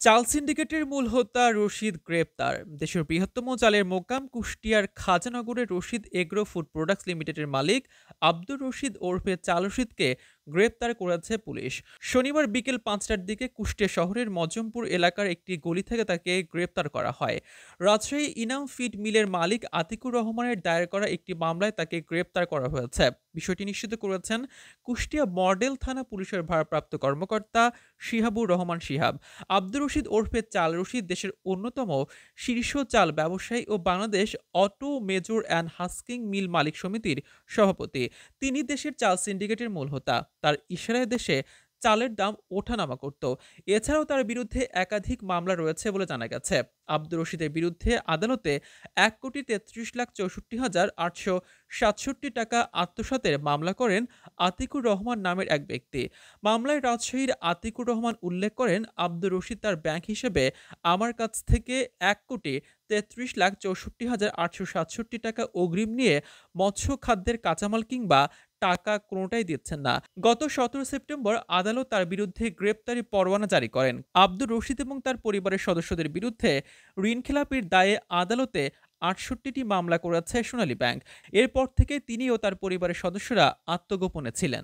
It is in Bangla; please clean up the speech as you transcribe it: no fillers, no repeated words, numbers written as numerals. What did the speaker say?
চাল সিন্ডিকেটের মূল হোতা রশিদ গ্রেপ্তার। দেশের বৃহত্তম চালের মোকাম কুষ্টিয়ার খাজানগরের রশিদ এগ্রো ফুড প্রোডাক্টস লিমিটেডের মালিক আব্দুর রশিদ ওরফে চাল রশিদকে গ্রেপ্তার করেছে পুলিশ। শনিবার বিকেল ৫টার দিকে কুষ্টিয়া শহরের মজমপুর এলাকার একটি গলি থেকে তাকে গ্রেপ্তার করা হয়। রাজশাহী ইনাম ফিড মিলের মালিক আতিকুর রহমানের দায়ের করা একটি মামলায় তাকে গ্রেপ্তার করা হয়েছে। বিষয়টি নিশ্চিত করেছেন কুষ্টিয়া মডেল থানা পুলিশের ভারপ্রাপ্ত কর্মকর্তা শিহাবুর রহমান শিহাব। আব্দুর রশিদ ওরফে চাল রশিদ দেশের অন্যতম শীর্ষ চাল ব্যবসায়ী ও Bangladesh auto major and husking mill মালিক সমিতির সভাপতি। তিনি দেশের চাল সিন্ডিকেটের মূল হোতা। তার ইশারায় দেশে চালের দাম ওঠানামা করত। এছাড়াও তার বিরুদ্ধে একাধিক মামলা রয়েছে বলে জানা গেছে। আব্দুর রশিদের বিরুদ্ধে আদালতে ১,৩৩,৬৪,৮৬৭ টাকা আত্মসাতের মামলা করেন আতিকুর রহমান নামের এক ব্যক্তি। মামলায় রাজশাহীর আতিকুর রহমান উল্লেখ করেন, আব্দুর রশিদ তার ব্যাংক হিসেবে আমার কাছ থেকে ১,৩৩,৬৪,৮৬৭ টাকা অগ্রিম নিয়ে মৎস্য খাদ্যের কাঁচামাল কিংবা টাকা কোনোটাই দিচ্ছেন না। গত ১৭ সেপ্টেম্বর আদালত তার বিরুদ্ধে গ্রেপ্তারি পরোয়ানা জারি করেন। আব্দুর রশিদ এবং তার পরিবারের সদস্যদের বিরুদ্ধে ঋণখেলাপির দায়ে আদালতে ৬৮টি মামলা করেছে সোনালী ব্যাংক। এরপর থেকে তিনি ও তার পরিবারের সদস্যরা আত্মগোপনে ছিলেন।